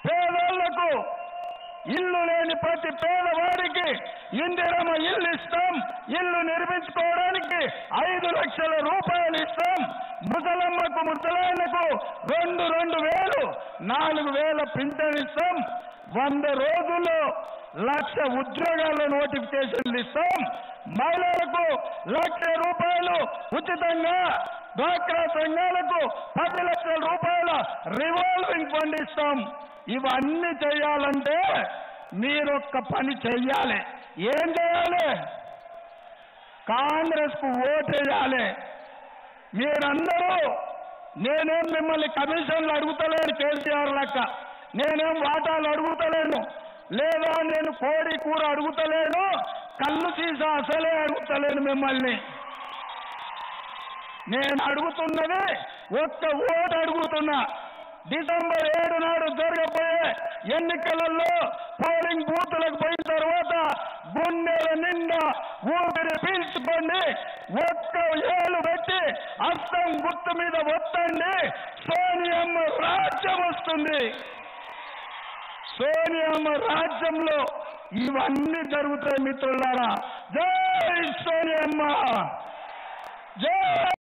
పేదోళ్లకు ఇల్లు లేని ప్రతి పేదవాడికి ఇందిరమ్మ ఇల్లు ఇస్తాం. ఇల్లు నిర్మించుకోవడానికి 5 లక్షల రూపాయలు ఇస్తాం. ముసలమ్మకు ముసలాయనకు 2,000 4,000 పింఛన్ ఇస్తాం. 100 రోజుల్లో 1,00,000 ఉద్యోగాల నోటిఫికేషన్లు ఇస్తాం. మహిళలకు 1,00,000 రూపాయలు ఉచితంగా, డ్వాక్రా సంఘాలకు 10 లక్షల రూపాయల రివాల్వింగ్ ఫండ్ ఇస్తాం. ఇవన్నీ చేయాలంటే మీరొక్క పని చెయ్యాలి. ఏం చేయాలి? కాంగ్రెస్ కు ఓటేయాలి. మీరందరూ, నేనేం మిమ్మల్ని కమిషన్లు అడుగుతలేను, కేసీఆర్ లెక్క నేనేం వాటాలు అడుగుతలేను, లేదా నేను కోడి కూర అడుగుతలేను, కళ్ళు సీసా అసలే అడుగుతలేను మిమ్మల్ని. నేను అడుగుతున్నది ఒక్క ఓటు అడుగుతున్నా. డిసెంబర్ 7 నాడు జరగబోయే ఎన్నికలలో పోలింగ్ బూతులకు పోయిన తర్వాత గుండెల నిండా ఊపిరి పీల్చుకోండి, ఒక్క ఏలు పెట్టి అస్తం గుర్తు మీద ఒత్తండి. సోనియమ్మ రాజ్యం వస్తుంది. సోనియమ్మ రాజ్యంలో ఇవన్నీ జరుగుతాయి మిత్రులారా. జై సోనియమ్మ, జై.